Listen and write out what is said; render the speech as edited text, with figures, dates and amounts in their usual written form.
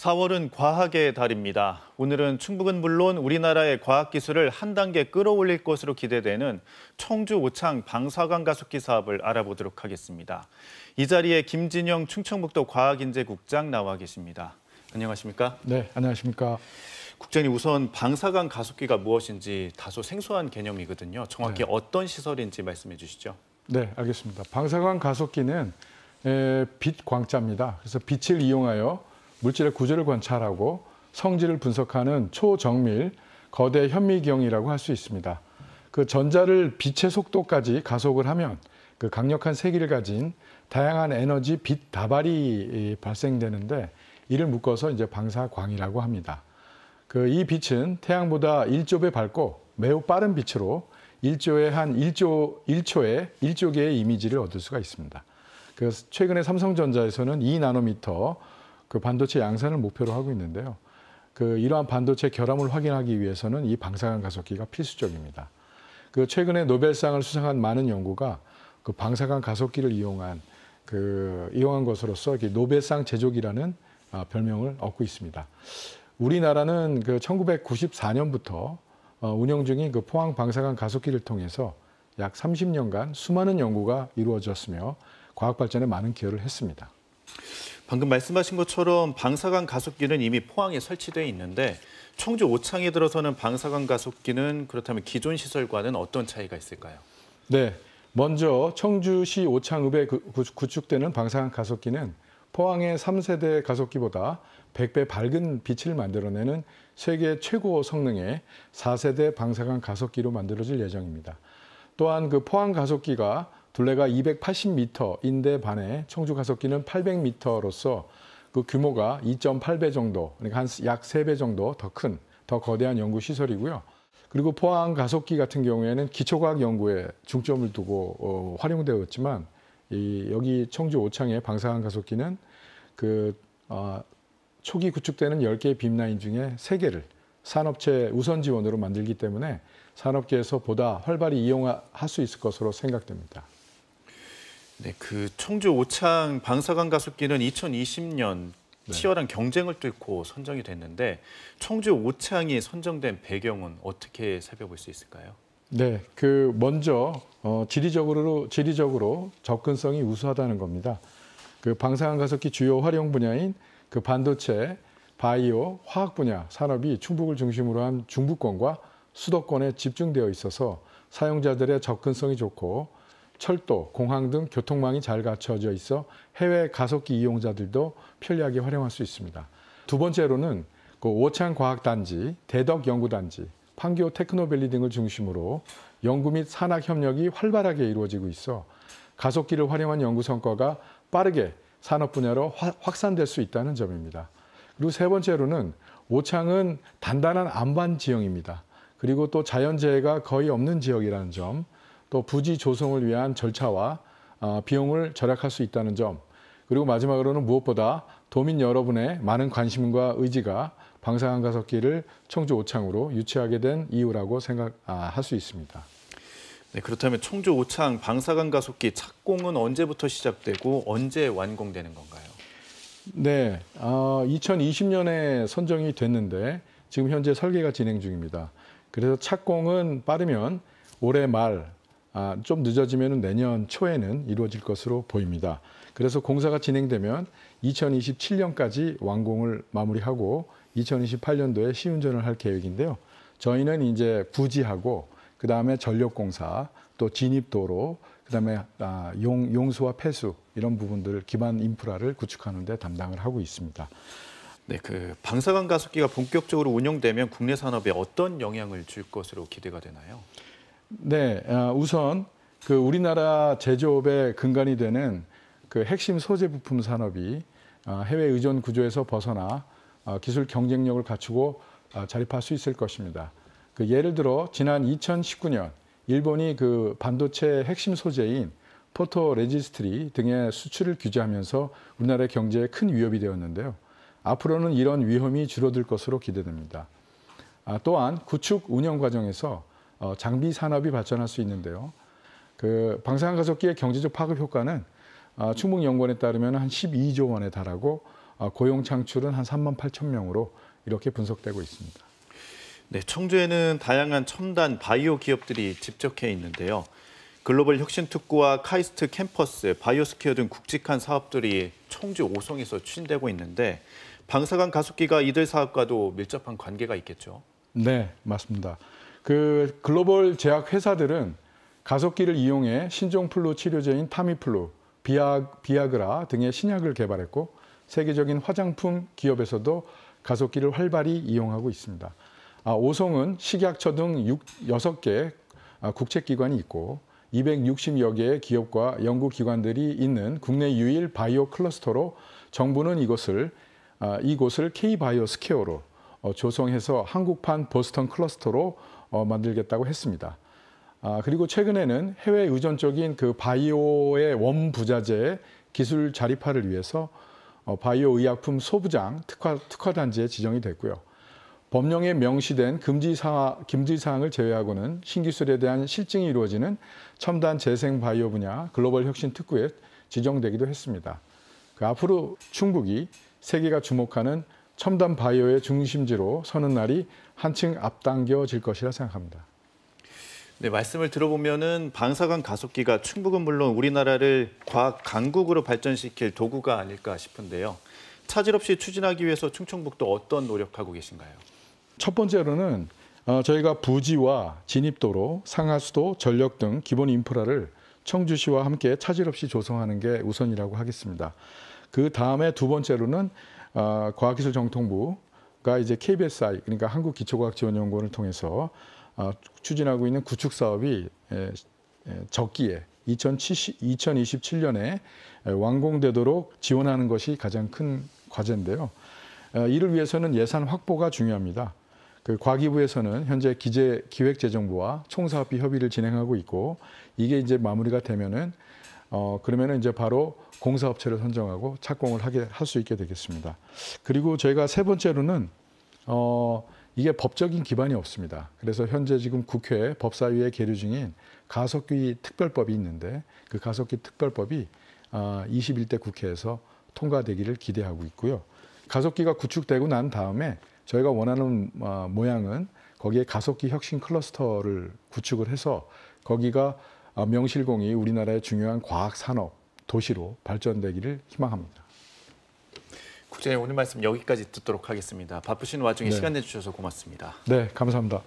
4월은 과학의 달입니다. 오늘은 충북은 물론 우리나라의 과학기술을 한 단계 끌어올릴 것으로 기대되는 청주 오창 방사관 가속기 사업을 알아보도록 하겠습니다. 이 자리에 김진영 충청북도 과학인재국장 나와 계십니다. 안녕하십니까? 네, 안녕하십니까? 국장님, 우선 방사관 가속기가 무엇인지 다소 생소한 개념이거든요. 정확히 어떤 시설인지 말씀해 주시죠. 네, 알겠습니다. 방사관 가속기는 빛 광자입니다. 그래서 빛을 이용하여 물질의 구조를 관찰하고 성질을 분석하는 초정밀 거대 현미경이라고 할 수 있습니다. 그 전자를 빛의 속도까지 가속을 하면 그 강력한 세기를 가진 다양한 에너지 빛 다발이 발생되는데 이를 묶어서 이제 방사광이라고 합니다. 이 빛은 태양보다 1조 배 밝고 매우 빠른 빛으로 1조에 한 1조 개의 이미지를 얻을 수가 있습니다. 그래서 최근에 삼성전자에서는 2나노미터 그 반도체 양산을 목표로 하고 있는데요. 이러한 반도체 결함을 확인하기 위해서는 이 방사관 가속기가 필수적입니다. 최근에 노벨상을 수상한 많은 연구가 그 방사관 가속기를 이용한 것으로서 노벨상 제조기라는 별명을 얻고 있습니다. 우리나라는 1994년부터 운영 중인 포항 방사관 가속기를 통해서 약 30년간 수많은 연구가 이루어졌으며 과학 발전에 많은 기여를 했습니다. 방금 말씀하신 것처럼 방사관 가속기는 이미 포항에 설치되어 있는데 청주 오창에 들어서는 방사관 가속기는 그렇다면 기존 시설과는 어떤 차이가 있을까요? 네, 먼저 청주시 오창읍에 구축되는 방사관 가속기는 포항의 3세대 가속기보다 100배 밝은 빛을 만들어내는 세계 최고 성능의 4세대 방사관 가속기로 만들어질 예정입니다. 또한 포항 가속기가 둘레가 280m인데 반해 청주 가속기는 800m로서 규모가 2.8배 정도, 그러니까 약 3배 정도 더 거대한 연구 시설이고요. 그리고 포항 가속기 같은 경우에는 기초과학 연구에 중점을 두고 활용되었지만 여기 청주 오창의 방사관 가속기는 초기 구축되는 10개의 빔라인 중에 3개를 산업체 우선 지원으로 만들기 때문에 산업계에서 보다 활발히 이용할 수 있을 것으로 생각됩니다. 네, 청주 오창 방사관 가속기는 2020년 치열한 경쟁을 뚫고 선정이 됐는데 청주 오창이 선정된 배경은 어떻게 살펴볼 수 있을까요? 네, 먼저 지리적으로 접근성이 우수하다는 겁니다. 방사관 가속기 주요 활용 분야인 반도체, 바이오, 화학 분야 산업이 충북을 중심으로 한 중부권과 수도권에 집중되어 있어서 사용자들의 접근성이 좋고 철도, 공항 등 교통망이 잘 갖춰져 있어 해외 가속기 이용자들도 편리하게 활용할 수 있습니다. 두 번째로는 오창과학단지, 대덕연구단지, 판교 테크노밸리 등을 중심으로 연구 및 산학 협력이 활발하게 이루어지고 있어 가속기를 활용한 연구 성과가 빠르게 산업 분야로 확산될 수 있다는 점입니다. 그리고 세 번째로는 오창은 단단한 안반 지형입니다. 그리고 또 자연재해가 거의 없는 지역이라는 점, 또 부지 조성을 위한 절차와 비용을 절약할 수 있다는 점, 그리고 마지막으로는 무엇보다 도민 여러분의 많은 관심과 의지가 방사관 가속기를 청주 오창으로 유치하게 된 이유라고 생각할 수 있습니다. 네, 그렇다면 청주 오창 방사관 가속기 착공은 언제부터 시작되고 언제 완공되는 건가요? 네, 2020년에 선정이 됐는데 지금 현재 설계가 진행 중입니다. 그래서 착공은 빠르면 올해 말, 좀 늦어지면 내년 초에는 이루어질 것으로 보입니다. 그래서 공사가 진행되면 2027년까지 완공을 마무리하고 2028년도에 시운전을 할 계획인데요. 저희는 이제 부지하고 그다음에 전력공사, 또 진입도로, 그다음에 용수와 폐수 이런 부분들 기반 인프라를 구축하는 데 담당을 하고 있습니다. 네, 방사관 가속기가 본격적으로 운영되면 국내 산업에 어떤 영향을 줄 것으로 기대가 되나요? 네, 우선 우리나라 제조업의 근간이 되는 핵심 소재 부품 산업이 해외 의존 구조에서 벗어나 기술 경쟁력을 갖추고 자립할 수 있을 것입니다. 예를 들어 지난 2019년 일본이 반도체 핵심 소재인 포토 레지스트리 등의 수출을 규제하면서 우리나라의 경제에 큰 위협이 되었는데요. 앞으로는 이런 위험이 줄어들 것으로 기대됩니다. 또한 구축 운영 과정에서 장비 산업이 발전할 수 있는데요. 방사관 가속기의 경제적 파급 효과는 충북연구원에 따르면 한 12조 원에 달하고 고용 창출은 한 3만 8천 명으로 이렇게 분석되고 있습니다. 네, 청주에는 다양한 첨단 바이오 기업들이 집적해 있는데요. 글로벌 혁신특구와 카이스트 캠퍼스, 바이오스퀘어 등 굵직한 사업들이 청주 오송에서 추진되고 있는데 방사관 가속기가 이들 사업과도 밀접한 관계가 있겠죠. 네, 맞습니다. 그 글로벌 제약 회사들은 가속기를 이용해 신종플루 치료제인 타미플루, 비아그라 등의 신약을 개발했고 세계적인 화장품 기업에서도 가속기를 활발히 이용하고 있습니다. 오송은 식약처 등 6개 국책기관이 있고 260여 개의 기업과 연구기관들이 있는 국내 유일 바이오 클러스터로 정부는 이곳을 K-바이오 스퀘어로 조성해서 한국판 보스턴 클러스터로 만들겠다고 했습니다. 그리고 최근에는 해외 의존적인 그 바이오의 원부자재 기술 자립화를 위해서 바이오 의약품 소부장 특화단지에 지정이 됐고요. 법령에 명시된 금지사항을 제외하고는 신기술에 대한 실증이 이루어지는 첨단 재생 바이오 분야 글로벌 혁신 특구에 지정되기도 했습니다. 앞으로 충북이 세계가 주목하는 첨단 바이오의 중심지로 서는 날이 한층 앞당겨질 것이라 생각합니다. 네, 말씀을 들어보면은 방사관 가속기가 충북은 물론 우리나라를 과학 강국으로 발전시킬 도구가 아닐까 싶은데요. 차질 없이 추진하기 위해서 충청북도 어떤 노력하고 계신가요? 첫 번째로는 저희가 부지와 진입도로, 상하수도, 전력 등 기본 인프라를 청주시와 함께 차질 없이 조성하는 게 우선이라고 하겠습니다. 그 다음에 두 번째로는 과학기술정통부가 이제 KBSI, 그러니까 한국기초과학지원연구원을 통해서 추진하고 있는 구축 사업이 적기에 2027년에 완공되도록 지원하는 것이 가장 큰 과제인데요. 이를 위해서는 예산 확보가 중요합니다. 그 과기부에서는 현재 기획재정부와 총사업비 협의를 진행하고 있고 이게 이제 마무리가 되면은 그러면은 이제 바로 공사업체를 선정하고 착공을 할 수 있게 되겠습니다. 그리고 저희가 세 번째로는 이게 법적인 기반이 없습니다. 그래서 현재 지금 국회 법사위에 계류 중인 가속기 특별법이 있는데 그 가속기 특별법이 21대 국회에서 통과되기를 기대하고 있고요. 가속기가 구축되고 난 다음에 저희가 원하는 모양은 거기에 가속기 혁신 클러스터를 구축을 해서 거기가 명실공히 우리나라의 중요한 과학 산업 도시로 발전되기를 희망합니다. 국장님, 오늘 말씀 여기까지 듣도록 하겠습니다. 바쁘신 와중에 네. 시간 내주셔서 고맙습니다. 네, 감사합니다.